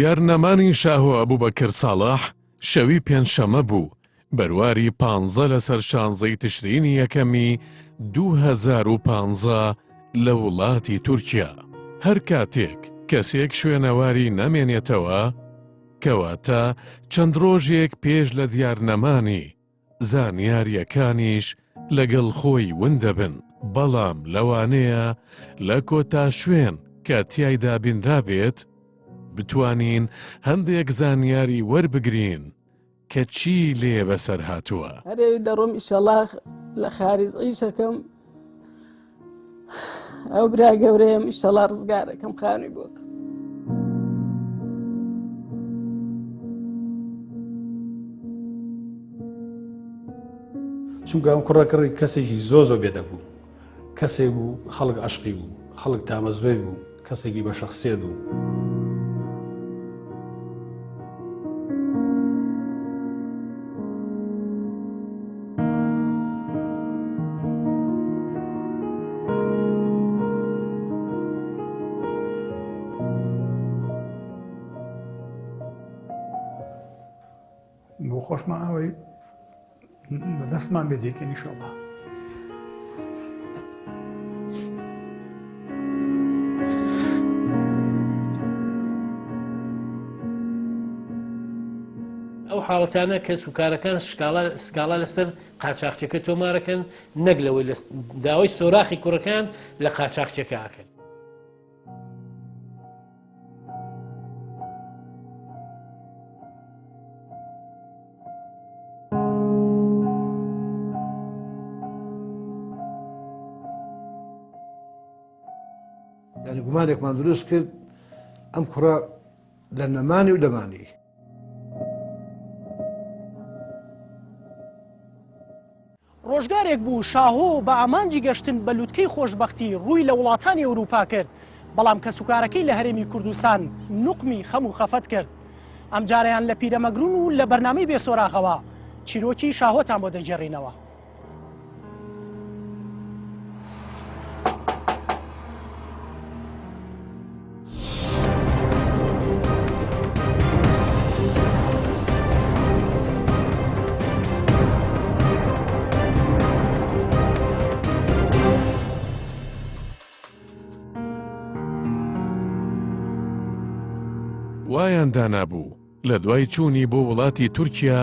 دیارنەمانی شاهۆ ئەبوبەکر ساڵح شەوی پێنجشەمە بوو بەرواری 15 لەسەر 16 تشرینی یەکەمی 2015 لە وڵاتی تورکیا. هەر کاتێک کەسێک شوێنەواری نەمێنێتەوە کەواتە چەند ڕۆژێک پێش لە دیارنەمانی زانیاریەکانیش لەگەڵ خۆی ون دەبن، بەڵام لەوانەیە لە کۆتا شوێن کە تیایدا بینرابێت بتوانین هەندێک زانیاری وەربگرین کە چی لێ بەسەر هاتووە. هەرێوی دەڕۆم ئیشەڵا لە خارج عیشەکەم ئەو برا گەورەیەم ئیشەڵا ڕزگارەکەم خانووی بۆکەم. چونکە ئەم کوڕەکڕی کەسێکی زۆ بێدە بوو، کەسێک بوو خەڵک عەشقی بوو، خەڵک تامەزبەی بوو، کەسێکی بە شەخسیەت بوو. بۆ خۆشمان ئەوەی بەدەستمان بێدێکن ئینشەڵڵا. ئەو حاڵەتانە کە سوکارەکان سکاڵا لەسەر قاچاقچەکە تۆمارەکەن نەک لەوەی داوای سۆراخی کوڕەکان لە قاچاقچەکە ئاکەن. گومانێکمان دروست کرد ئەم کوڕە لە نەمانی و لەمانی. ڕۆژگارێک بوو شاهۆ بە ئامانجی گەشتن بە لووتکەی خۆشبەختی ڕووی لە وڵاتانی ئەوروپا کرد، بەڵام کە سوکارەکەی لە هەرێمی کوردستان نوقمی خەم و خەفەت کرد. ئەم جارەیان لە پیرەمەگرون و لە بەرنامەی بێسۆراخەوە چیرۆکی شاهۆتان بۆ دەجێڕینەوە. وایان دانابوو لە دوای چوونی بۆ وڵاتی تورکیا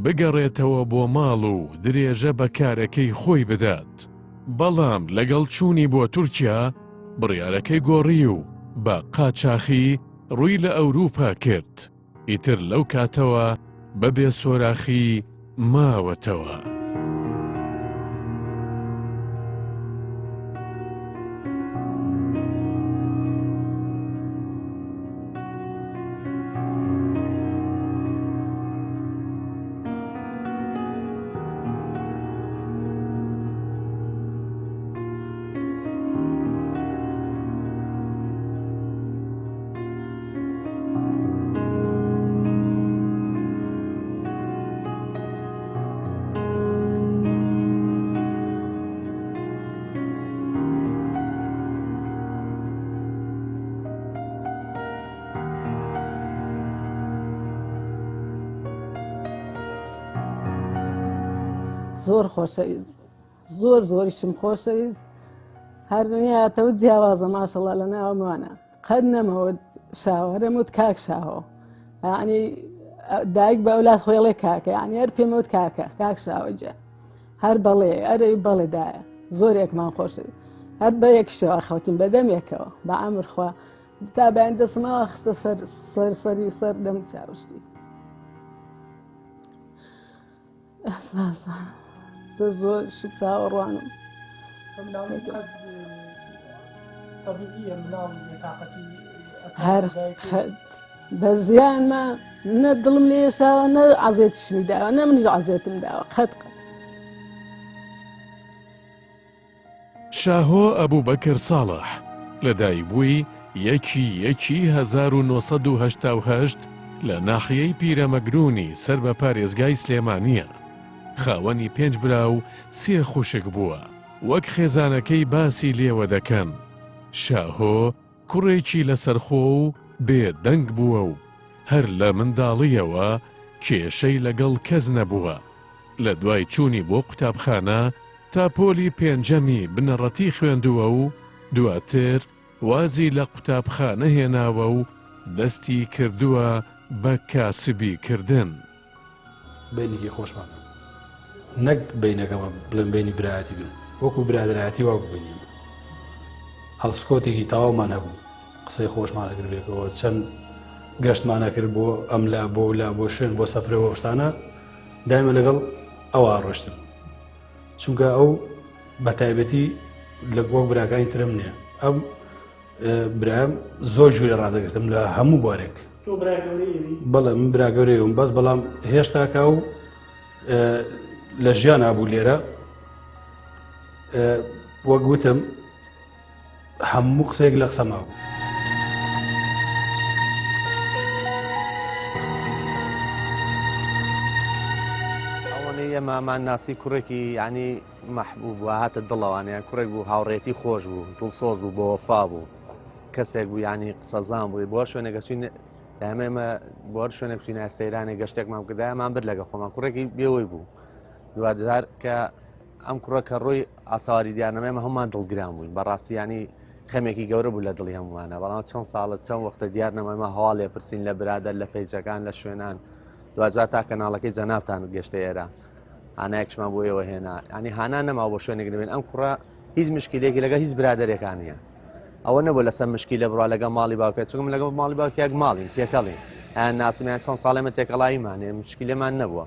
بگەڕێتەوە بۆ ماڵ و درێژە بە کارەکەی خۆی بدات، بەڵام لەگەڵ چوونی بۆ تورکیا بڕیارەکەی گۆڕی و بە قاچاخی ڕووی لە ئەوروپا کرد، ئیتر لەو کاتەوە بە بێسۆراخی ماوەتەوە. زۆر خۆشەویست، زۆریشم خۆشەویست، هەرنیاتەوە جیاوازە ماشەڵڵا لە ناومانە قەت نەمەوت شاوەرەموت کاک شاهۆ، یعنی دایک بە ئەولاد خۆیڵێ کاکە، یعنی هەر پێمەوت کاکە کاک شاوەجە هەر بەڵێ ئەرەوی بەڵێدایە زۆرێکمان خۆشەویست، هەر بە یەکیشەوە خەوتین بەدەمێکەوە بە ئەمرخوا تا بەیان دەسمەوە خستە سەری سەر دەم چاوشتی. زۆر شت چاوەڕوانم. هەر بە ژیانمە نە دڵم لێشاوە نە عەزێتیشمی داوە نە منیش عەزێتم داوە قەت. شاهۆ ئەبوبەکر ساڵح لەدایک بووی 1988 لە ناحیەی پیرەمەگرونی سەر بە پارێزگای سلێمانیە. خاوەنی 5 برا و 3 خوشک بووە. وەک خێزانەکەی باسی لێوە دەکەن، شاهۆ کوڕێکی لەسەرخۆ و بێدەنگ بووە و هەر لە منداڵیەوە کێشەی لەگەڵ کەس نەبووە. لە دوای چوونی بۆ قوتابخانە تا پۆلی پێنجەمی بنەڕەتی خوێندووە و دواتر وازی لە قوتابخانە هێناوە و دەستی کردووە بە کاسبی کردن. بینێکی خۆشمان نەک بینەکەمە بڵێن بینی برایەتی بن وەکو برادایەتی وا ببینیم. هەڵسکۆتێکی تەواومان هەبوو، قسەی خۆشمانەکرد بێتەوە، چەند گەشتمانەکرد بۆ ئەملا بۆ ولا بۆ شوێن بۆ سەفرەوە شتانە دایمە لەگەڵ ئەوە ڕۆشتم، چونکە ئەو بە تایبەتی لە وەک براکانی ترم نییە. ئەم برایم زۆر ژوورە ڕادەگرتم لە هەموو بارێک. بەڵێ من برا گەورەیەوم بەس بەڵام هێشتا کا و لە ژیان ئابوو لێرە وەک گوتم هەموو قسێک لە قسە مابوو. ئەوەی ئێمەمان ناسی کوڕێکی یعنی مەحبوب بوو، هاتە دڵەوانیان کوڕێک بوو، هاوڕێتی خۆش بوو، دڵسۆز بوو، بە وەفا بوو، کەسێک بوو یعنی قسەزان بووی بۆ شوێنێکە چوین ئێمە بۆ شوێنێک بچینە سەیرانی گەشتێکمان کردای ئەمان برد لەگە خۆمان کوڕێکی بێوەی بوو. دوجار کە ئەم کوڕە کە ڕووی ئاساواری دیارنەمەمە هەمومان دڵگران بووین، بەڕاستی ینی خەمێکی گەورە بوو لە دڵی هەمومانە، بەڵام چەند ساڵە چەند وەختە دیارنەمەمە هەواڵ لێپرسین لە برادەر لە پەیجەکان لە شوێنان، دوجار تا کەناڵەکەی جەنابتان گەشتە ئێرە هانایەکشمان بۆ ئێوە هێنا، ینی هانا نەما بۆ شوێنێک دەبێن. ئەم کوڕە هیچ مشکلێکی لەگە هیچ برادێکان نیە، ئەوە نەبوو لەسەر مشکلە بڕوا لەگە ماڵی باوکێت، چونکە من لەگە ماڵی باوکێک ماڵین تێکەڵین ئەیان ناسمیان چەند ساڵێمە تێکەڵاییمانێ مشکلێمان نەبووە.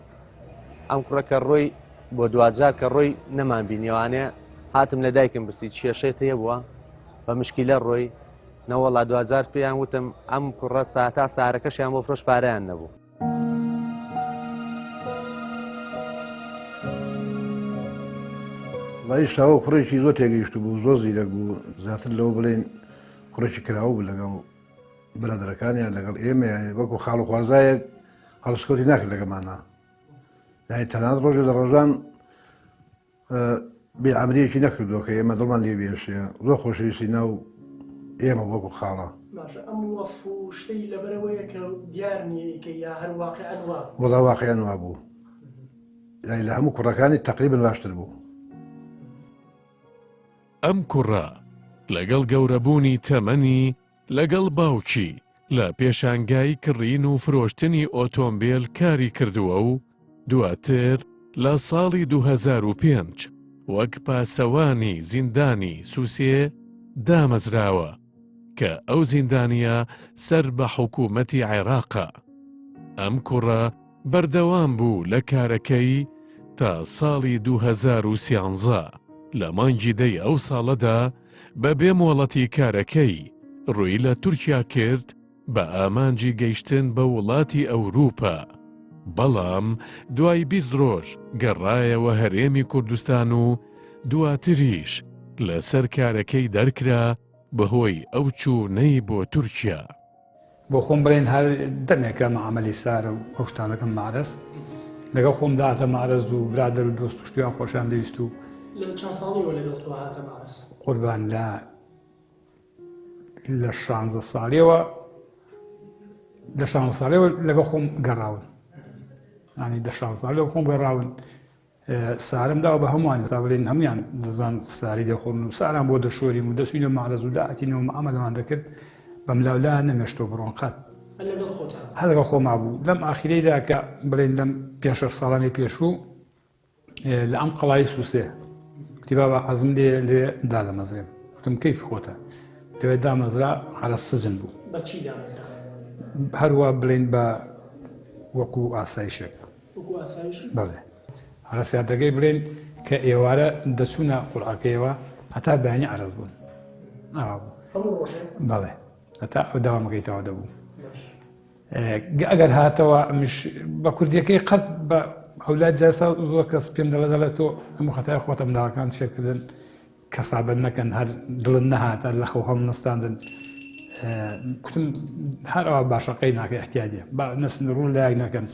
ئەم کوڕە کە ڕۆی بۆ دوجار کە ڕۆی نەمان بینیوانێ هاتم لە دایکم پرسی کێشەی هەیە بووە بە مشکلە ڕۆی نەوەڵا دوجار پێیان وتم ئەم کوڕە ساتا سارەکەشیان بۆ فرۆش پارەیان نەبوو. لای شاوە کوڕێکی زۆر تێگەیشت بوو، زۆر زیرەک بوو، زیاتر لەوە بڵێن کوڕێکی کراوە بوو لەگەڵ برادەرەکانیان لەگەڵ ئێمە وەکو خاڵ و خوارزایەک هەڵسکۆتی ناکرد لەگەمانە، یعنی تەنانەت ڕۆژێ لە ڕۆژان بێعەمریەکی نەکردووە کە ئێمە دڵمان لێ بێشێ، زۆر خۆشەویستی ناو ئێمە وەکو خاڵە. ئەم وەصف و شتەی لەبەرەوەیە کە دیار نییە کە یا هەر واقعەن وا وەڵا واقعیان وا بوو، یعنی لە هەموو کوڕەکانی تەقریبن باشتر بوو. ئەم کوڕە لەگەڵ گەورەبوونی تەمەنی لەگەڵ باوکی لە پێشانگای کڕین و فرۆشتنی ئۆتۆمبیل کاری کردووە و دواتر لە ساڵی 2005 وەک پاسەوانی زیندانی سووسێ دامەزراوە کە ئەو زیندانیە سەر بە حکوومەتی عێراقە. ئەم کوڕە بەردەوام بوو لە کارەکەی تا ساڵی 2013 لە مانگی دەی ئەو ساڵەدا بە بێمۆڵەتی کارەکەی ڕووی لە تورکیا کرد بە ئامانجی گەیشتن بە وڵاتی ئەوروپا، بەڵام دوای 20 ڕۆژ گەڕایەوە هەرێمی کوردستان و دواتریش لەسەر کارەکەی دەرکرا بەهۆی ئەو چوونەی بۆ تورکیا. بۆ خۆم بڵێن هەر دەمێکە مەعامەلی سارە و ئەو شتانەکەم مارەس لەگەڵ خۆم داهاتە مارەز و برادەر و دۆست و شتیان خۆشیان دەویست و لە چەند ساڵیەوە لەگەڵ تۆ هاتە مارەس؟ قوربان لە 16 ساڵیەوە لە 16 ساڵیەوە لەگەڵ خۆم گەڕاون، ینی لە 16 ساڵیەوە خۆم گەڕاون. سارم داوە بە هەمووان تا بڵێن هەمویان دەزان ساری دەخۆن و ساران بۆ دەشۆریم و دەچوینە مارەز و داهاتینەوە مەعامەلەمان دەکرد بەم لاولا نەمێشتۆ بڕۆن قەت هەر لەگەڵ خۆما بوو. لەم ئاخیرەیدا کە بڵێن لەم 5-6 ساڵانی پێشوو لە ئەم قەڵای سووسێ کتیبا بە حەزم لێ دادەمەزرێم، وتم کەیف خۆتە لەوێ دامەزرا هەرە سجن بوو، هەروە بڵێن بە وەکو ئاسایشێک بەڵێ هەرە سیادەکەی بڵێن کە ئێوارە دەچوونە قوڵعەکەیەوە هەتا بەیانی عەرز بوون بەڵێ هەتا ئەو داوامەکەیتەوە دەبوو. ئەگەر هاتەوە بە کوردیەکەی قەت بە ئەولاد جاسا زۆر کەس پێم دەڵێ تۆ هەموو خەتای خۆتە منداڵەکان شێرکردن کەسابەت نەکەن، هەر دڵن نەهاتە لە خەو هەم نستاندن. کوتم هەر ئەوە باشەقەی ناکە احتیاجێ با نەسن ڕوون لایەک نەکەن.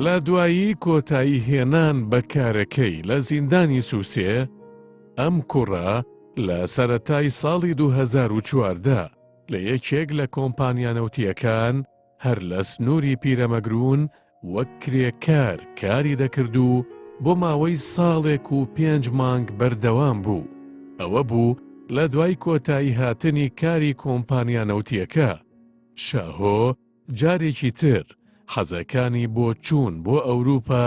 لە دوایی کۆتایی هێنان بە کارەکەی لە زیندانی سووسێ ئەم کوڕە لە سەرەتای ساڵی 2014 لە یەکێک لە کۆمپانیا نەوتیەکان هەر لە سنووری پیرەمەگرون وەک کرێکار کاری دەکرد و بۆ ماوەی ساڵێک و 5 مانگ بەردەوام بوو. ئەوە بوو لە دوای کۆتایی هاتنی کاری کۆمپانیا نەوتیەکە. شاهۆ جارێکی تر حەزەکانی بۆ چوون بۆ ئەوروپا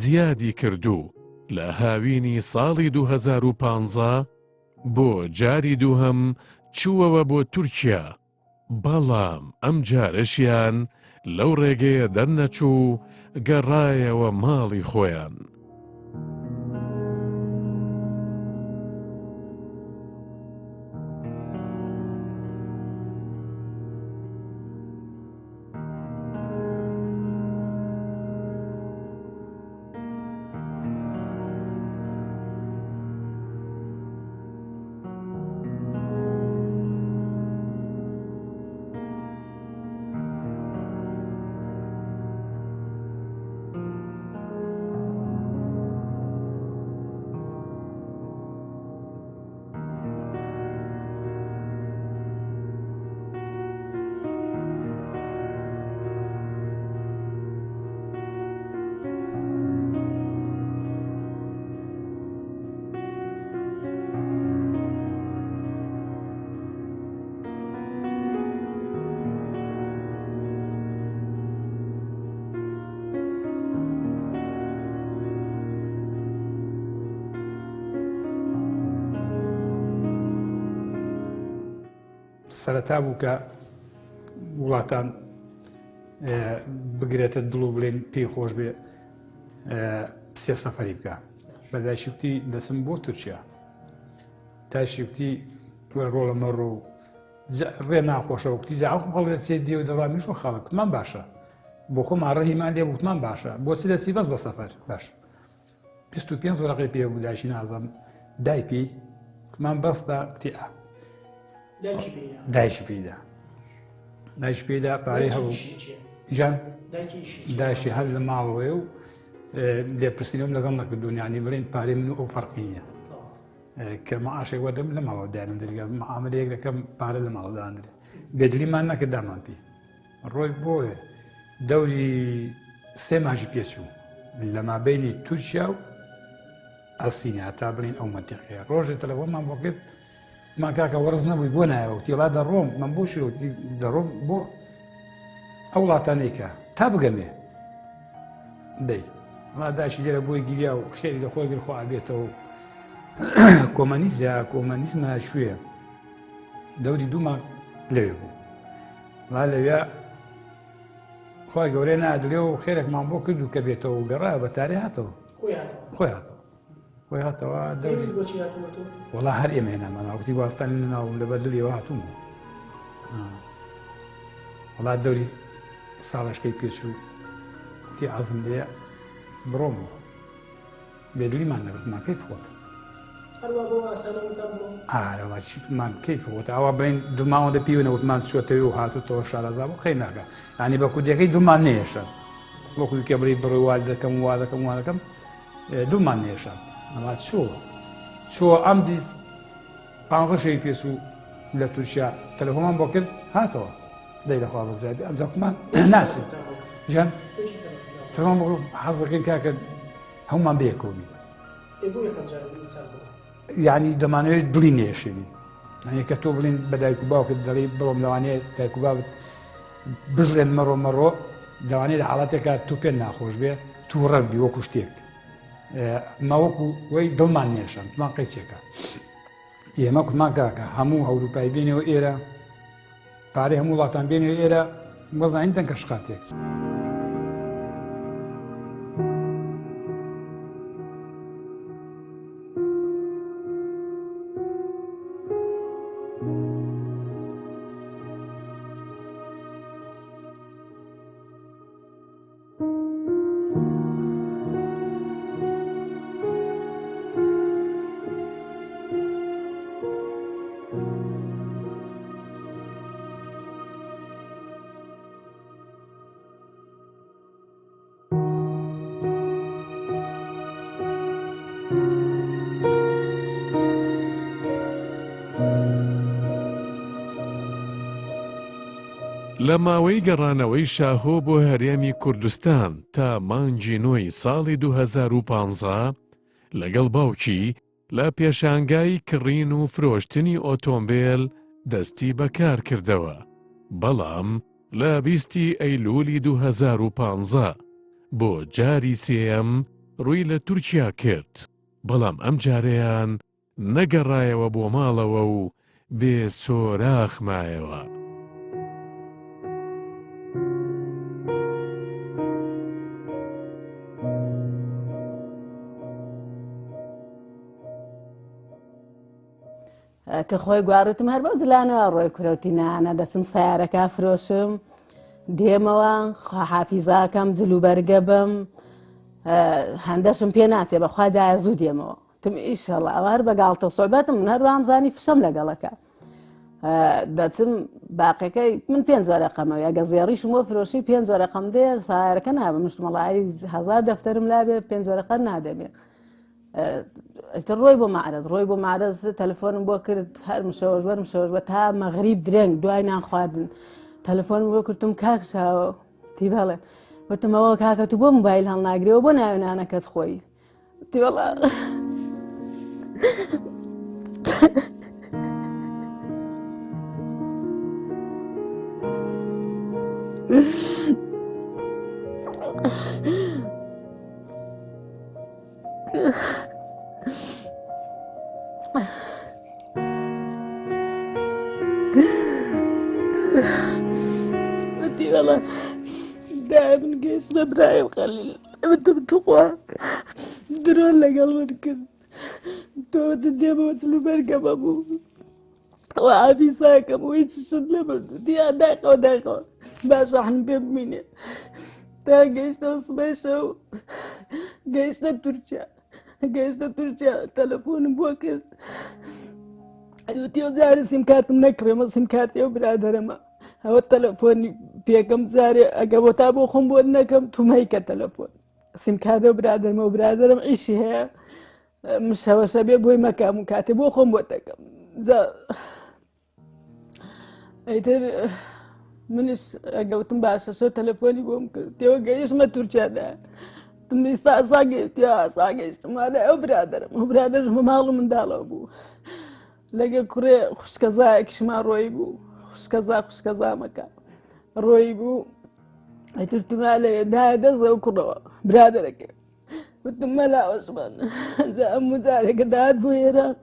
زیادی کردو. لە هاوینی ساڵی 2015 بۆ جاری دووهەم چووەوە بۆ تورکیا، بەڵام ئەم جارەشیان لەو ڕێگەیە دەرنەچوو گەڕایەوە ماڵی خۆیان. سەرەتا بوو کە وڵاتان بگرێتە دڵ و بڵێن پێی خۆش بێ سێ سەفەری بکە. بەداشتی دەسم بۆ تورکیا تاشتی ڕۆڵە مەڕۆ و ڕێ ناخۆشەوە کوتی زاخ هەڵێ سێ دێ و دەڕا میش خاڵکتمان باشە بۆ خۆمان ڕەهیمان لێ بوتمان باشە بۆچی دەسی بەس بە سەفەر باش 25 وەرەقەی پێ بوو داشی نازەم دای پێی من بەستا کوتی دایشی پێدا دایش پێدا پارەی هەبوو ژان دایشی هەر لە ماڵەوەی و لێپرسینەوەم لەگەڵ نەکردوونیانی بڵێن پارەی من ئەو فەرقینە کە مەعاشێک وەدەم لە ماڵەوە دایانم دەریگە معاملەیەک دەکەم پارە لە ماڵەدانرێ بێدلیمان نەکرد دامان پێ ڕۆی بۆیە دەوری سێ ماژی پێچوو لە مابینی تورکیا و ئەسینیا تا بڵین ئەو مەنتیقەیە ڕۆژێ تەلەفۆنمان بۆ کرد ما کاکە وەرز نەبووی بۆ نایەوە وتی وڵا دەڕۆم من بۆ شیرۆتی دەڕۆم بۆ ئەو وڵاتانەیکە تا بگەمێ دەی داشی لێرە بۆی گیریا و خێری لە خۆی گرخوا بێتەوە کۆمەنیزمە شوێ دەوری دوومان لەوێ بوو وا لەوێ خۆی گەورەی نادلێ و خێرێکمان بۆ کرد و کە بێتەوە و گەڕایە بە تارێ هاتەوە خۆی هاتەوە دەوری وەڵا هەر ئێمە هێناماناوتی واستانی لەناو لە بەردڵیەوە هاتووم وەڵا دەوری ساڵشکەی پێچوو تی عەزم لێ بڕۆم بوو بێدلیمان نەبێتمان کەیف خۆت ئارەوەمان کەیف خۆت ئەوە بڵێن دڵماوەدە پیوەنەوتمان چۆتەوی و هاتوتەوە شارەزا بۆ خەی ناکە ینی بە کودەکەی دوومان نێشە وەکوی کە بڕی بڕۆی وا دەکەم وا دەکەم دوومان نێشە ئەما چۆ ئەم دیست 15 شەوی پێچوو لە تورکیا تەلەفۆنمان بۆ کرد هاتەوە دەی لەخوا بەزیادی ئەنجەقمان ناچێت ژیان تەمان بۆ حەزەکەی کاکە هەمومان بەیەکەوە یعنی دەمانەوێت دڵی نێشێنی کە تۆ بڵین بە دایک و باوکت دەڵی بڕۆم لەوانەیە دایک و باوت بژڵێن مەڕۆ لەوانەیە لە حاڵاتێکە تو پێ ناخۆش بێ تو ڕەبی وەکو شتێک ماوەکو وەی دڵمان نێشان تومان قەیچێکە ئێمە کوتمان کاکە هەموو ئەوروپای بێنەوە ئێرە پارەی هەموو وڵاتان بێنەوە ئێرە وەزانین دەنکە شقاتێک لە ماوەی گەڕانەوەی شاهۆ بۆ هەرێمی کوردستان تا مانگی نۆی ساڵی 2015 لەگەڵ باوکی لە پێشانگای کڕین و فرۆشتنی ئۆتۆمبیل دەستی بەکار کردەوە. بەڵام لە 20 ئەیلولی 2015 بۆ جاری سێم ڕووی لە تورکیا کرد. بەڵام ئەم جارەیان نەگەڕایەوە بۆ ماڵەوە و بێ سۆراخ مایەوە. تخۆی گواڕتم هەر بەو جلانەوە ڕۆی کورەوتینانە دەچم سیارەکە فرۆشم دێمەوە حافیزاکەم جلوبەرگە بم هەندەشم پێ ناچێ بەخوا دایە زوو دێمەوە تم ئیشەڵە ئەوە هەر بەگاڵتە سۆبەتم من هەروانزانی فشەم لەگەڵەکە دەچم باقیەکەی من 5 ڕقەمەوە یاگە زێڕیشم بۆ فرۆشی 5 ڕقەم دێ سایارەکە نابە مشتمەڵایی 1000 دەفتەرم لابێ 5 ڕقە نادەبێ ڕۆی بۆ معرض ڕۆی بۆ معرض تەلەفۆنم بۆ کرد هەر مشەوەش بەرم شەوەش بە تا مەغریب درەنگ دوای نان خواردن تەلەفۆنم بۆ کردم کاک چاوە تی بەڵێ وتمەوە کاکە تو بۆ موبایل هەڵ ناگرێەوە بۆ ناوێنانەکەت خۆی تی بەڵێ والله دائما قيسنا برايم خليل انت بتقوى درون لقلبك كنت تو تديما وتسلو برقم ابو وعافي ساكم ويتشد لبن دي دايقة ودايقة باشا حنبيب مني تا قيشنا وصبيشة قيشنا تركيا تلفون بوكر تيو زاري سيم كارت منكرة ما سيم كارت يو برادرما هو التلفون بيكم زاري أقبو تابو خنبو إنكم تمهيك التلفون سيم كارت يو برادرم عيشي هي مش هو شبيه بوي مكان كاتبو خنبو تكم زا ايتر منش أقبو تنباشا شو تلفوني بوم تيو قيش ما تركيا ده تمي ساقيت يا ساقيت ما ده هو برادرم مالو من دالو بو لقى كوري خوش كذاك شما رويبو خوش كذا مكان رويبو قلت علي ده دزا وكرو برادرك قلت ملا عثمان ذا أمو ذلك داد بويرا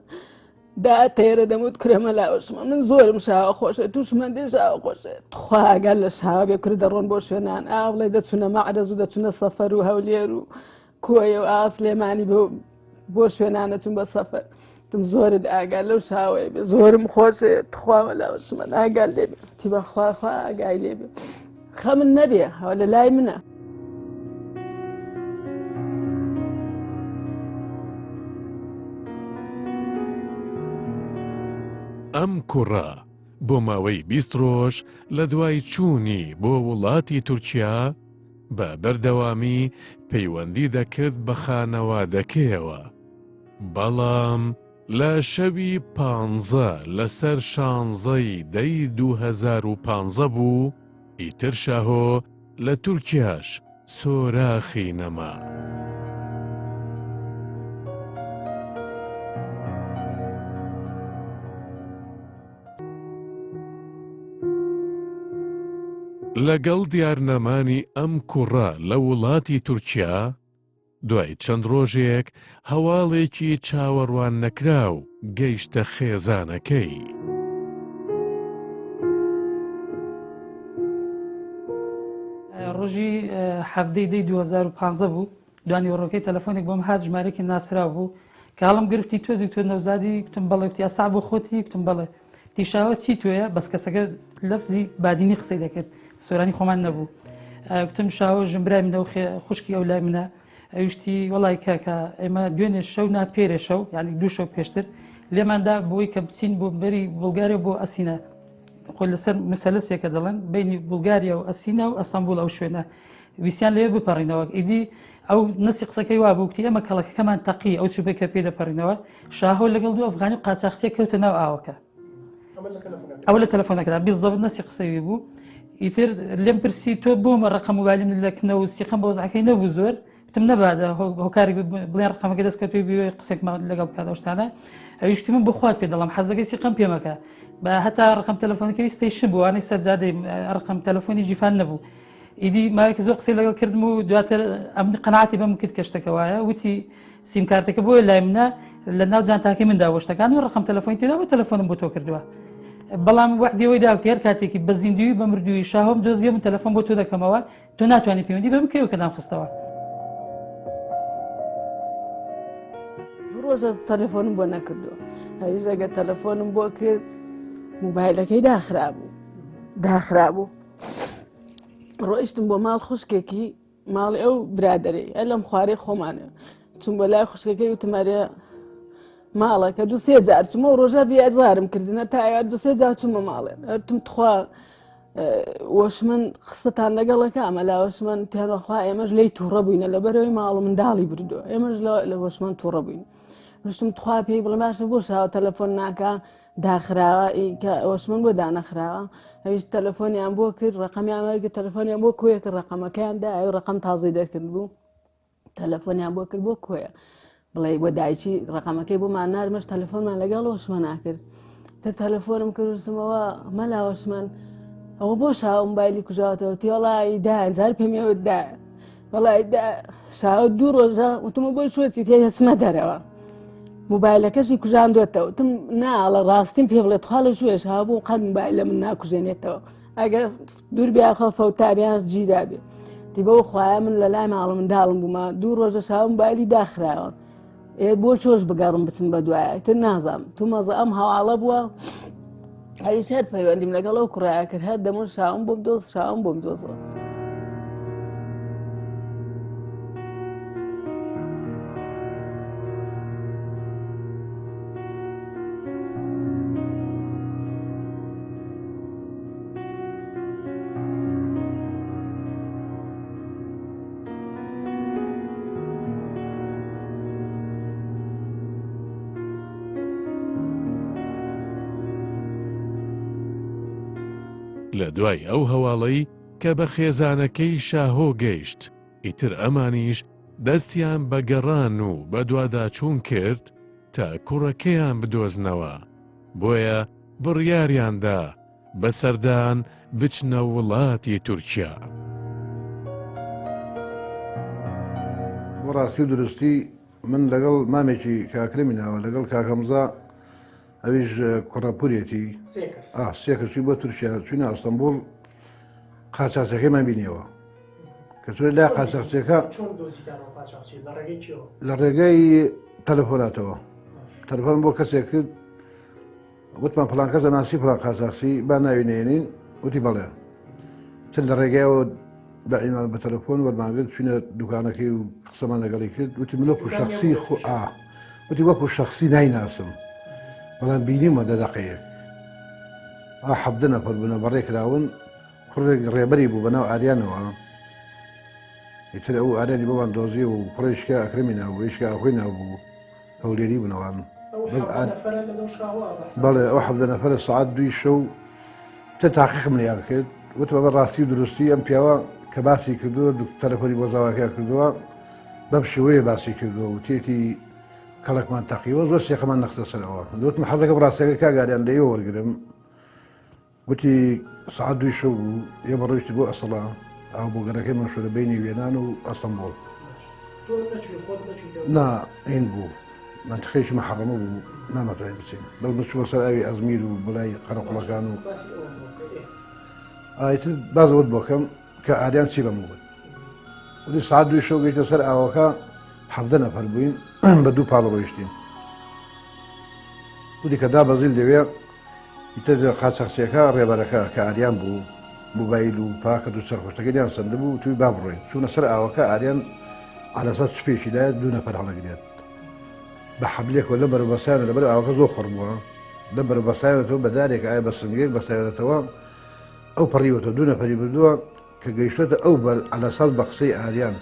دا تيرا دموت كري ملا عثمان من زور مشاو خوشة توش من دي شاو خوشة تخواه قال لشهاب يكري درون بوشونان أغلي دتونا معرز ودتونا سفر وهوليرو كوي وآصلي معني بوشونان تم بسفر تم زور قال له شاوي زور مخوشة تخواه ملا عثمان قال لي تبا خواه قال لي خم النبي ولا لا يمنع ئەم کوڕە بۆ ماوەی 20 ڕۆژ لە دوای چوونی بۆ وڵاتی تورکیا بە بەردەوامی پەیوەندی دەکرد بە خانەوادەکەیەوە. بەڵام لە شەوی 15 لەسەر 16ی دەی 2015 بوو ئیتر شاهۆ لە تورکیاش سۆراخی نەما. لەگەڵ دیارنەمانی ئەم کوڕە لە وڵاتی تورکیا دوای چەند ڕۆژێک هەواڵێکی چاوەڕوان نەکراو گەیشتە خێزانەکەی. ڕۆژی هەفتەی دەی 2015 بوو دوانی وەڕۆکەی تەلەفۆنێک بۆم هات ژمارەیەکی ناسرا بوو کە هەڵم گرفتی تۆ دکتۆر نەوزادی کتم بەڵێ وتی ئاسا بۆ خۆتی کتم بەڵێ تیشاوە چی تۆیە بەس کەسەکە لەفزی بادینی قسەی دەکرد سۆرانی خۆمان نەبوو کتم شاوە ژمبرای منە و خوشکی ئەو لای منە ئەویشتی وەڵی کاکە ئێمە دوێنێ شەو ناپێرێ شەو یعنی دوو شەو پێشتر لێماندا بۆی کە بچین بۆ بەری بولگاریا بۆ ئەسینە خۆی لەسەر مسەلسێکە دەڵێن بینی بولگاریا و ئەسینە و ئەستەمبول ئەو شوێنە ویسیان لێ بپەڕینەوە ئیدی ئەو نسی قسەکەی وا بووکتی ئەمە کەڵەکەمان تەقی ئەو چوبێکە پێ دەپەڕینەوە شاهۆ لەگەڵ دوو ئەفغانی و قاچاقچێک کەوتە ناو ئاوەکە ئەوە لە تەلەفۆنەکەدا بیزەبت نسی قسەوی بوو ئیتر لێم پرسی تۆ بۆمە ڕقم موبایلم لەکنەوە سیقم بە وەزعەکەی نەبوو زۆر وتم نەبادا هۆکاری بڵێن ڕقمەکە دەستکەوتوی بێ قسێکمان لەگەڵ بکاتەوە شتانە ئەویشتی من بخوات پێ دەڵام حەزەکەی سیقم پێمەکە بە هەتا ڕقم تەلەفۆنەکەی ستیشن بوو وانەی سەرجادەی ڕقم تەلەفۆنی جیفان نەبوو ئیدی ماوەیەکی زۆر قسەی لەگەڵ کردم و دواتر ئەم قەناعەتی بەم کرد کە شتەکە وایە وتی سیم کارتەکە بۆیە لای منە لە ناو جانتاکەی مندا بۆ شتەکان و ڕقم تەلەفۆنی تێدا بۆ تەلەفۆنم بۆ تۆ کردووە بەڵام وەحدەوەی داوتێ هەر کاتێکی بە زیندوی بە مردووی شاهۆم دۆزیە من تەلەفۆن بۆ تۆ دەکەمەوە تۆ ناتوانانی پەیوەندی بەم کەوە کە دامخستەوە دوو ڕۆژە تەلەفۆنم بۆ نەکردو هەریش ئەگە تەلەفۆنم بۆ کرد موبایلەکەی داخرابوو ڕۆیشتم بۆ ماڵ خوشکێکی ماڵی ئەو برادەرەی ئە لەم خوارەی خۆمانە چون بە لای خوشکەکەی وتمارە ماڵەکە دو سێ جار چمە و ڕۆژە بیازارم کردنە تا ئەوە دو سێ جار چوومە ماڵێن هەرتم تخوا وەشمن قسەتان لەگەڵەکە ئەمە لا وەشمن تێنەخوا ئێمەش لی تووڕە بووینە لەبەرەوەی ماڵ منداڵی بردووە ئێمەش لە وەشمان تووڕە بووین شتم تخوا پێی بڵێ باشە بۆ شاوە تەلەفۆن ناکە داخراوە وەشمن بۆ دانەخراوە هەیش تەلەفۆنیان بۆ کرد ڕقەمیان وەرگرت تەلەفۆنیان بۆ کۆیە کرد ڕقەمەکەیاندا ئەو ڕقەم تازەی دەرکرد بوو تەلەفۆنیان بۆ کرد بۆ کۆیە بڵێ بۆ دایکی ڕقەمەکەی بۆمان نارمەش تەلەفۆنمان لەگەڵ وەشمە ناکرد تر تەلەفۆنم کردوتمەوە مەلا وەشمن ئەوە بۆ شاوە موبایلی کوژاوەتەوە تێڵی دا زار پێمێوەدا وەڵی شاوە دوو ڕۆژە وتمە بۆی شوێتی تێ هەچمە دەرەوە موبایلەکەشی کوژاندوێتەوە وتم ناڵە ڕاستیم پێ بڵێت خوا لە شوێش هابوو قەت موبایلە من ناکوژێنێتەوە ئەگەر دوور بیاخە فەوتابیان گیرا بێ تی بەو خوایە من لە لای ماڵە منداڵم بوومە دوو ڕۆژە شاوە موبایلی داخراوە بۆ چۆش بگەڕم بچم بە دوایە تر نازام تو مەزە ئەم هەواڵە بووە هەریش هەر پەیوەندیم لەگەڵ ئەو کوڕایە کرد هەر دەمون شاوم بۆم دۆز شاوم بۆم دۆزەوە لە دوای ئەو هەواڵەی کە بە خێزانەکەی شاهۆ گەیشت ئیتر ئەمانیش دەستیان بە گەڕان و بە دواداچوون کرد تا کوڕەکەیان بدۆزنەوە بۆیە بڕیاریاندا بەسەردان بچنە وڵاتی تورکیا بۆ ڕاستی و درستی من لەگەڵ مامێکی کاکرمی ناوە لەگەڵ کاکەمزا ئەویش کوڕەپورێتی سێ کەسی بۆ تورکیا چوینە ئەستەمبوڵ قاچاقچەکەیمان بینیەوە کە چۆن لای قاچاقچەکە لە ڕێگەی تەلەفۆناتەوە تەلەفۆن بۆ کەسێک کرد وتمان فڵان کەسە ناسی فڵان قاچاقچی با ناوینێنین وتی بەڵێ چەند لە ڕێگایەوە بە ئیمان بە تەلەفۆن وەرمانگرت چوینە دوکانەکەی و قسەمان لەگەڵی کرد وتی من وەکو شەخسی وتی وەکو شەخسی نایناسم بەڵام بینیمە دەدەقەیەک حەبدە نەفەر بوونە بەڕێ کراون کوڕێک ڕێبەری بوو بەناو ئاریانەوە ئیتر ئەو ئارانی بۆوان دۆزی و کوڕێشکە ئەکرمی نابوو هیچکە ئەخۆی نابوو هەولێری بوونەوان بەڵێ ئەو حەبدە نەفەرە سەعات دوی شەو تە تاقیقم لێیان کرد وتمە بە ڕاستی و درستی ئەم پیاوە کە باسی کردووە تەلەفۆنی بۆ زاواکە کردووە بەم شێوەیە باسی کردووە و تێتی کەڵکمان تاقیوە زۆر سێقەمان نەخستە سەرەوە دوتم حەزەکە ڕاستەکە کاگاریان لەیە وەرگرم وتی سعات دوی شەو بوو یە بەڕۆیشتی بۆ ئەسڵا ئەو بۆ گەرەکەی مەشورە بینی وێنان و ئەستەمبۆڵ نا ئین بوو منتخەیەکی مەحەڕەمە بوو نامەتوانین بچین بەڵ بچووە سەر ئاوی ئەزمیر و بەلای قەرەقوڵەکان و ئایتر بازەوت بۆکەم کە ئاریان چی بەم بوون وتی سعات دوی شەو گەیتە سەر ئاوەکە حەفدە نەفەر بووین بە دوو پاڵ ڕۆیشتین وتی کە دابەزیل دەوێ ئیتر قاچاقچیەکە ڕێبەرەکە کە ئاریان بوو موبایل و پاکەت و سەرخۆشتەکەیان سەندە بوو توی با بڕۆین چوونە سەر ئاوەکە ئاریان عەلەسەر چپێکیدایە دوو نەفەر هەڵەگرێت بە حەبلێکەوە لە بەرەبەسایانە لەبەر ئاوەکە زۆر خۆڕ بووە لە بەرەبەسایەوە بە دارێک ئایا بە سنگێک بەستایەتەوە ئەو پەڕیوەتە دوو نەفەری بردووە کە گەیشتێتە ئەو بەر عەلەسەر بە قسەی ئاریان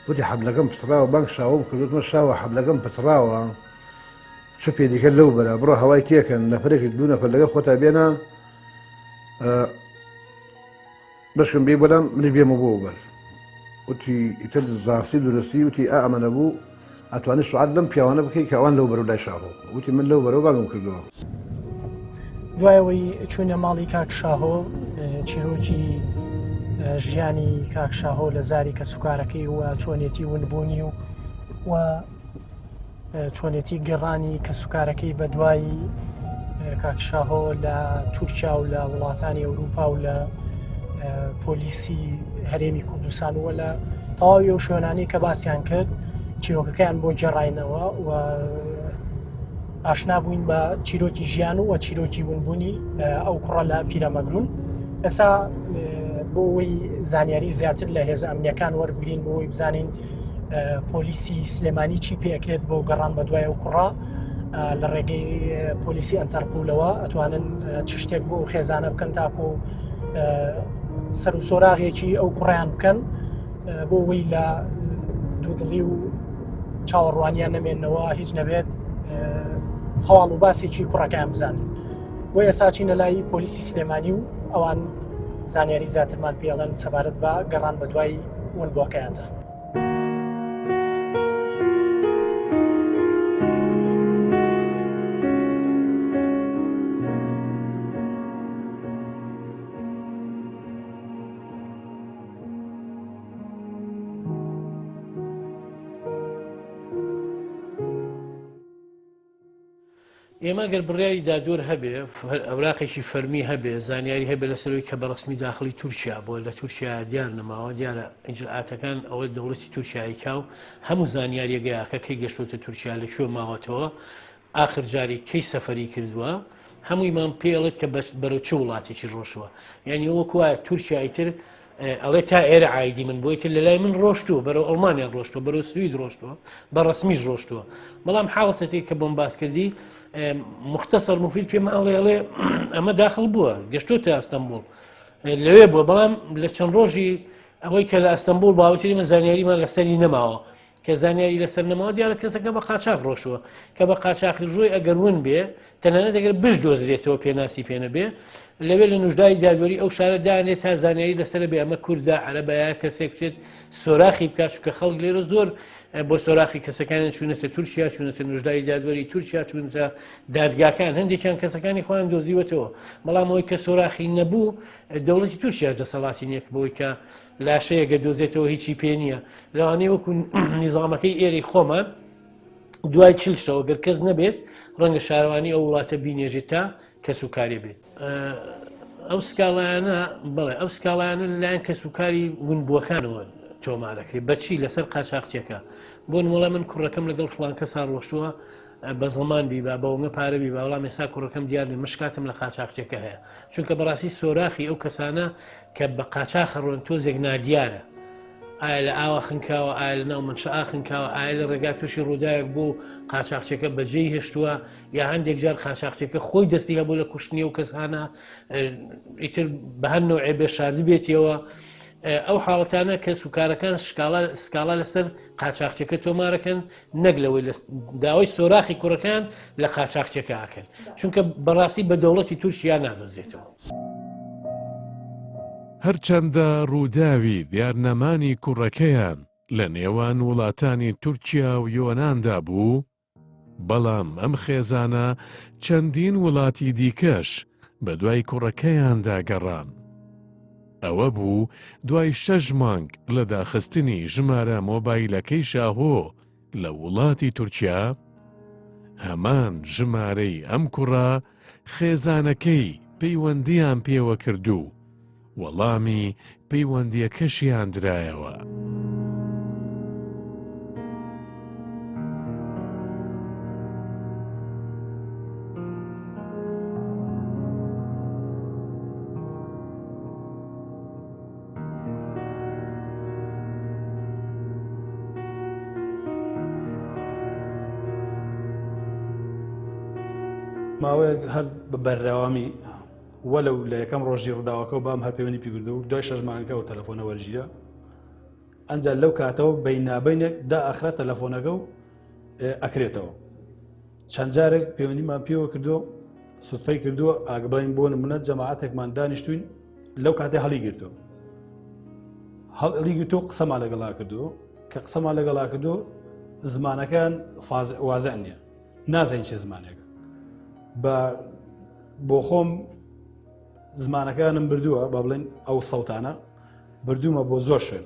وتی حەبلەکەم پتراوە بانک شاوم کردوتمە شاوە حەبلەکەم پتراوە چ پێدیکە لەو بەرە بڕۆ هەوای تێکەن نەفرێکی دوو نەفەر لەگە خۆتا بێنە بەشکم بێ بەلام منی بێمە بۆ بەر وتی ئیتر زاسی درستی وتی ئەمەە بوو ئەتوانێت سوعات لەم پیاوانە بکەیت کە ئەوان لەو بەرەو لای شاهۆ وتی من لەو بەرەو باگم کردەوە. دوایەوەی چوونە ماڵی کاک شاهۆ چیرۆکی ژیانی کاک شاهۆ لە زاری کە سوکارەکەی وە چۆنێتی ونبوونی و چۆنێتی گەڕانی کە سوکارەکەی بە دوایی کاک شاهۆ لە تورکیا و لە وڵاتانی ئەوروپا و لە پۆلیسی هەرێمی کوردستان وە لە تەواوی ئەو شوێنانەی کە باسییان کرد چیرۆکەکەیان بۆ جێڕاینەوە و ئاشنا بووین بە چیرۆکی ژیان و چیرۆکی ونبوونی ئەو کوڕە لە پیرەمەگرون. ئێستا بۆ ئەوەی زانیاری زیاتر لە هێز ئەمنیەکان وەربگرین بۆ ئەوی بزانین پۆلیسی سلێمانی چی پێکرێت بۆ گەڕان بە دوای ئەو کوڕە لە ڕێگەی پۆلیسی ئەنتەرپۆلەوە ئەتوانن چ شتێک بۆ خێزانە بکەن تاکو سەر و سۆراغێکی ئەو کوڕیان بکەن بۆ ئەوەی لە دوودڵی و چاوەڕوانیان نەمێننەوە هیچ نەبێت هەواڵ و باسێکی کوڕەکەیان بزانن. بۆ ئێستا چینە لای پۆلیسی سلێمانی و ئەوان زانیاری زیاترمان پێڵەن سەبارەت بە گەڕان بە دوای ونبووەکەیاندا. ئێمە گەر بڕیاری دادۆر هەبێ ئەوراقێکی فەرمی هەبێ زانیاری هەبێ لەسەرەوەی کە بە ڕسمی داخلی تورکیا بۆ لە تورکیا دیار نەماوە دیارە ئیجرئاتەکان ئەوە دەوڵەتی تورکیایی کاو هەموو زانیاریەگەیاکە کەی گەشتۆتە تورکیا لە کوێ ماوەتەوە ئاخر جاری کەی سەفەری کردووە هەموویمان پێڵێت کە بەرەو چه وڵاتێکی ڕۆشتووە یعنی ئەوە وایە تورکیایی تر ئەڵێ تا ئێرە عایدی من بۆی تر لەلای من ڕۆشتووە بەرەو ئەڵمانیا ڕۆشتووە بەرەو سوید ڕۆشتووە بە ڕسمیش ڕۆشتووە بەڵام حاڵەتێک کە بۆم باس کردی مختصر مفید پێمە ئەڵێ ئەمە داخل بووە گەشتۆتە ئەستەمبول لەوێ بووە بەڵام لە چەند ڕۆژی ئەوەی کە لە ئەستەمبول باوتری زانیاریمان لەسەری نەماوە کە زانیاری لەسەر نەماوە دیارە کەسەکە بە قاچاق ڕۆشتووە کە بە قاچاقی ژۆی ئەگەر ون بێ تەنانەت ئەگەر بش دۆزرێتەوە پێناسی پێنە بێ لەوێ لە نوژدای دادوەری ئەو شارە دانێت تا زانیاری لەسەر بێ ئەمە کووردا عەرەبەیە کەسێک بچێت سۆراخی بکات چونکە خەڵک لێرە زۆر بۆ سۆراخی کەسەکانیان چوونەتە تورکیا چوونەتە نوژدای دادوەری تورکیا چوونەتە دادگاکان هەندێکیان کەسەکانی خۆیان دۆزیوەتەوە بەڵام ئەوەی کە سۆراخی نەبوو دەوڵەتی تورکیا دەسەڵاتی نییە بۆی کە لاشەیەگە دۆزێتەوە هیچی پێ نییە لەوانەیە وەکو نیزامەکەی ئێرەی خۆمان دوای چلشەوە گەر کەس نەبێت ڕەنگە شارەوانی ئەو وڵاتە بینێژێت تا کەس و کارێ بێت ئەو سکاڵایانە بڵێ ئەو سکاڵایانە لەلایەن کەس و کاری ونبووەکانەوە تۆمارەکەی بەچی لەسەر قاچاقچێکە بۆ نموڵە من کوڕەکەم لەگەڵ فڵان کەسا ڕۆشتووە بە زەمان بیبا بەوەمە پارەبی با وەڵام ێستا کوڕەکەم دیار مشکاتم لە قاچاقچێکە هەیە چونکە بەڕاستی سۆراخی ئەو کەسانە کە بە قاچاق ڕۆن تۆزێک نادیارە ئایا لە ئاوا خنکاوە ئایا لە ناو منشە ئاخنکاوە ئایا لە ڕێگا تووشی ڕووداوێک بۆ قاچاقچێکە بەجێی هێشتووە یا هەندێک جار قاچاقچێکە خۆی دەستی هەبوو لە کوشتنی و کەسانە ئیتر بە هەر نوعێ بێشاردی بێتەوە ئەو حاڵەتانە کە سوکارەکان سکاڵا لەسەر قاچاقچێکە تۆمارەکەن نەک لەوەی داوای سۆراخی کوڕەکان لە قاچاقچێکە ئاکەن چونکە بەڕاستی بە دەوڵەتی تورکیا نادۆزێتەوە. هەرچەندە ڕووداوی دیارنەمانی کوڕەکەیان لە نێوان وڵاتانی تورکیا و یۆناندا بوو بەڵام ئەم خێزانە چەندین وڵاتی دیکەش بە دوای کوڕەکەیاندا گەڕان. ئەوە بوو دوای 6 مانگ لە داخستنی ژمارە مۆبایلەکەی شاهۆ لە وڵاتی تورکیا هەمان ژمارەی ئەم کوڕە خێزانەکەی پەیوەندیان پێوە کردو وەڵامی پەیوەندیەکەشیان درایەوە. ماوەیەک هەر بە بەردەوامی وەلەو لە یەکەم ڕۆژی ڕووداوەکە و بام هەر پەیوەندی پێکردو و دوای 6 مانگەکە و تەلەفۆنە وەرگیرە ئەنجا لەو کاتەوە بەینابینێک دا ئەخرا تەلەفۆنەکە و ئەکرێتەوە چەند جارێک پەیوەندیمان پێوە کردو سوتفەی کردووە ئاگبڵین بۆ نمونە جەماعەتێکمان دانیشتوین لەو کاتێ هەڵی گرتووە هەڵی تۆ قسەما لەگەڵا کردو کە قسەما لەگەڵا کردو زمانەکان وازە نییە نازانین چه زمانێکە بۆ خۆم زمانەکانم بردووە با بڵێن ئەو سەوتانە بردوومە بۆ زۆر شوێن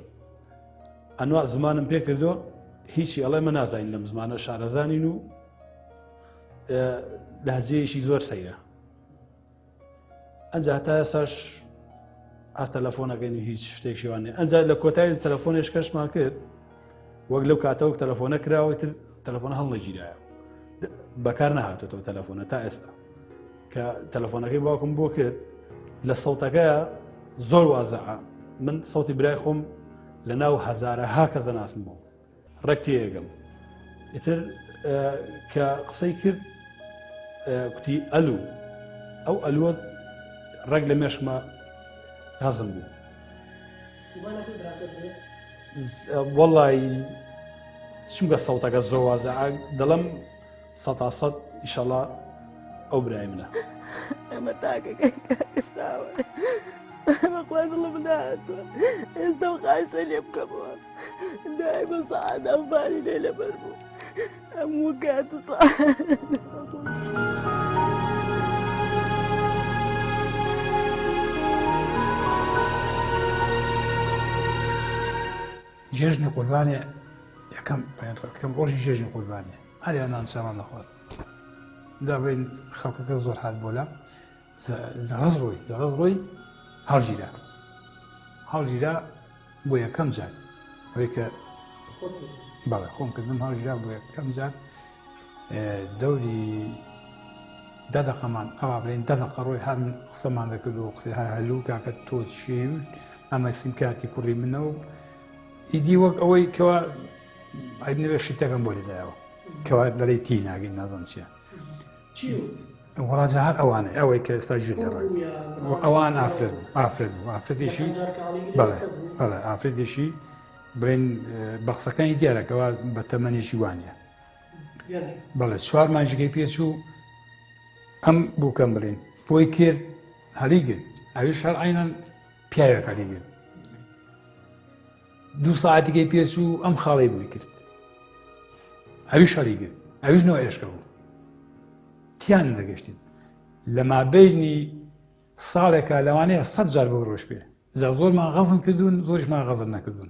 ئەنوا زمانم پێ کردووە هیچی ئەڵێ مە نازانین لەم زمانە شارەزانین و لەهجەیەشی زۆر سەیرە ئەنجا تا ئێستاش ئا تەلەفۆنەکەنی هیچ شتێکی وانێ ئەنجا لە کۆتایی تەلەفۆنێش کەشمان کرد وەک لەو کاتەوە تەلەفۆنە کراوەتر تەلەفۆنە هەڵنەگیرایە بەکار نەهاتێتەوە تەلەفۆنە تا ئێستا کە تەلەفۆنەکەی باوکم بۆ کرد لە سەوتەکەیە زۆر وازەعە من سەوتی برای خۆم لە ناو هەزارەها کەس دەناسم بوو ڕێک تێگەم ئیتر کە قسەی کرد کوتی ئەلو ئەو ئەلووە ڕێک لە مێشمە هەزم بوو وەڵی چونکە سەوتەکە زۆر وازەعە دەڵم 100% ئیشەڵا ئەو برای منە ئەمە تاکەکەی کاکەشاوە بەخوا دڵم نهاتوە ئێستا و خاشە لێ بکەمەوە دای بە سەعات ئەمباری لێ لەبەر بوو هەموو کات و جێژنی قوربانێ یەکەم ڕۆژی جێژنی قوربانێ هەریان نانچەمان نەخوات دابین خەڵکەکە زۆر هات بۆلا زەغەز ڕۆی هەڵگیرا بۆ یەکەم جار ئەوەی کە بەڵێ خۆم کردم هەڵگیرا بۆ یەکەم جار دەوری دەدەقەمان ئەوا بڵێن دەدەقە ڕۆی هەر قسەمان دەکرد و قسەی هەلوو کاکە تۆ چی ئەمە سیمکارتی کوڕی منە و ئیدی وەک ئەوەی کەوا ئەیدنەوێ شتەکەم بۆ لێدایەوە کەوا دەڵێ تی ناگەین نازانم چییە وڵاجە هەر ئەوانە ئەوەی کە ئێستا ژ ئەوان ئافرەتێکی بەڵێ ئافرەتێکی بڵێن بەخسەکانی دیارەکەەوە بە تەمەنێکی وانە بەڵێ 4 مانجگەی پێچوو ئەم بووکەم بڵێن بۆی کرد هەلیگرت ئەویش هەر عینەن پیاوێک هەلیگرت 2 ساعتێکی پێچوو ئەم خاڵی بووی کرد ئەویش هەلیگرت ئەویش نەوە ئێشکە بوو تیان دەگەشتین لە مابینی ساڵێکە لەوانەیە 100 جار بۆ ڕۆژ پێ زۆرمان غەزم کردوون زۆریشمان غەزم نەکردوون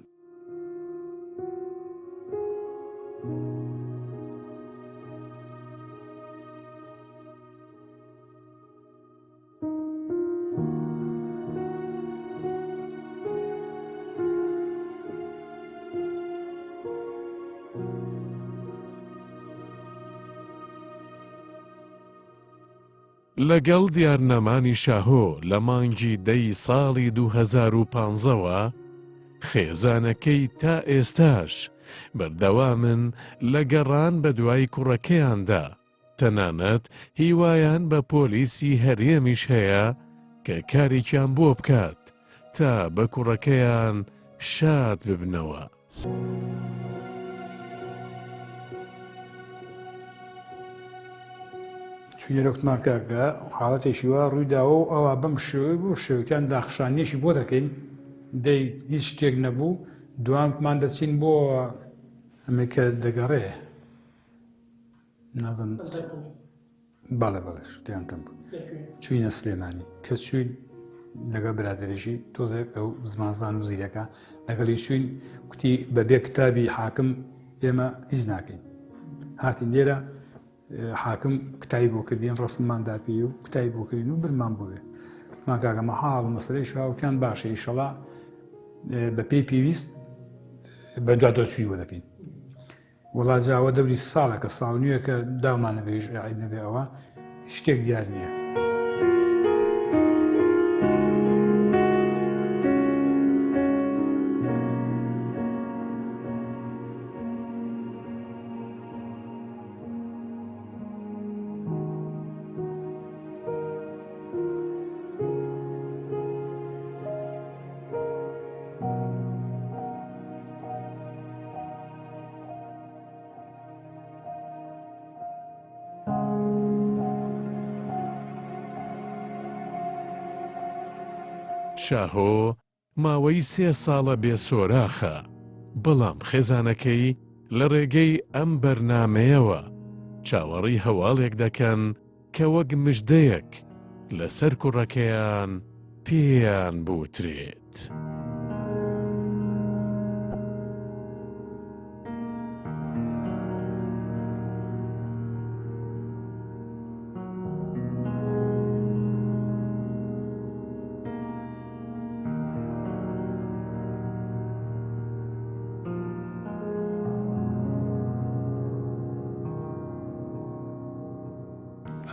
لەگەڵ دیارنەمانی شاهۆ لە مانگی 10 ساڵی 2015ەوە خێزانەکەی تا ئێستاش بەردەوامن لە گەڕان بە دوای کوڕەکەیاندا تەنانەت هیوایان بە پۆلیسی هەرێمیش هەیە کە کارێکیان بۆ بکات تا بە کوڕەکەیان شاد ببنەوە. چویرەکتمان کاکە حاڵەتێکی وا ڕوویداوە و ئەوە بەم شێوەی بۆ شێوەکان داخشانیەشی بۆ دەکەین دەی هیچ شتێک نەبوو دواممان دەچین بۆ ئەمریکا دەگەڕێ نازم بەڵێ شتیان کەم بوو چوینە سلێمانی کە چوین لەگەڵ برادێکی تۆزێک ئەو زمانزان و زیرەکە لەگەڵی چوین کوتی بەبێ کتابی حاکم ئێمە هیچ ناکەین هاتین لێرە حاکم کتایی بۆ کردین ڕستممان داپی و کتایی بۆ کردین و برمان بووێ ماکاگەمە حاڵ مەسلەی شاوکیان باشە ئیشەڵا بە پێی پێویست بە دوادۆچوی بۆ دەکەین وڵاجاوە دەوری ساڵێکە ساڵ نیوە کە داومانە بێژ نەبێ ئەوە شتێک دیار نییە. شاهۆ ماوەی 3 ساڵە بێسۆراخە، بەڵام خێزانەکەی لە ڕێگەی ئەم بەرنامەیەوە چاوەڕی هەواڵێک دەکەن کە وەک مژدەیەک لەسەر کوڕەکەیان پێیان بوترێت.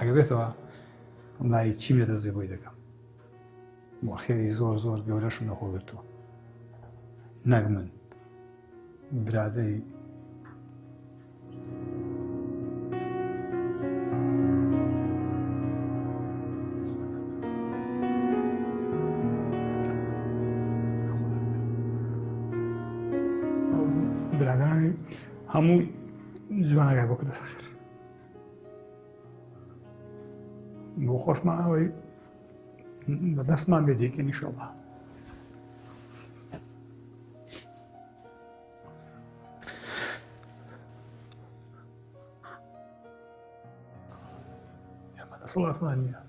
ئەگە بێتەوە لای چی بێت دەست بۆی دەکەم بۆ خێری زۆر زۆر گەورەشم نەخۆگرتووە نەک من برادەی برادانی هەموو جوانەکە بۆ کردە سەخێر بۆ خۆشمان ئەوەی بەدەستمان بێتێکن ئینشەڵڵا ئێمە دەسەڵاتمان نییە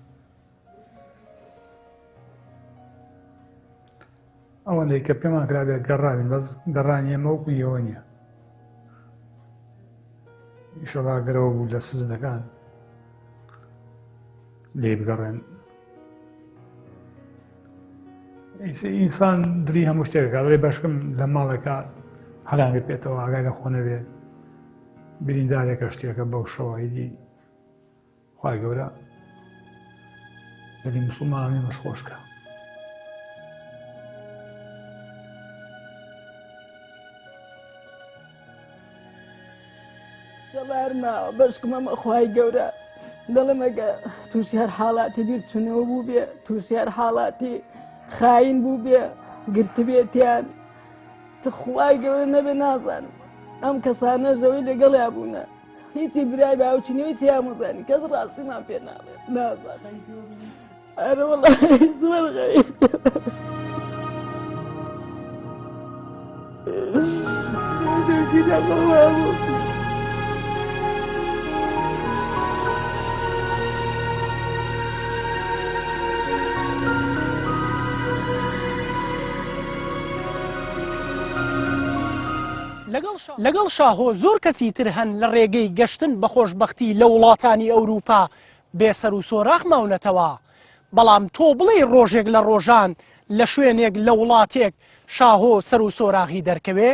ئەوەندەی کە پێمان کرابێت گەڕاوین بەس گەڕانی ئێمە وەکو ئێوە نییە ئینشەڵڵا گەرەوە بوو لە سزدەکان لێ بگەڕێن ئینسان دڵی هەموو شتێکەکە دەڵێ باشکەم لە ماڵێکە هەڵان پێێتەوە ئاگای لە خۆ نەبێ بریندارێکە شتێکە بەو شەوایدی خوای گەورە دڵی موسڵمانی مەشخۆشکە جەبارما بەشکم ئەمە خوای گەورە دەڵێم ئەگە تووشی هەر حاڵاتی بیر چونەوە بوو بێ تووشی هەر حاڵاتی خاین بوو بێ گرتبێتیان خوای گەورە نەبێ نازانم ئەم کەسانە ژەوەی لەگەڵیا بوونە هیچی برای باوچینەوەی تیامەزانی کەس ڕاستیمان پێ ناڵێت نازانم ئەرە وەڵی زۆر غەریب لەگەڵ شاهۆ زۆر کەسی تر هەن لە ڕێگەی گەشتن بە خۆشبەختی لە وڵاتانی ئەوروپا بێسەر و سۆراخ ماونەتەوە بەڵام تۆ بڵێ ڕۆژێک لە ڕۆژان لە شوێنێک لە وڵاتێک شاهۆ سەر و سۆراخی دەرکەوێ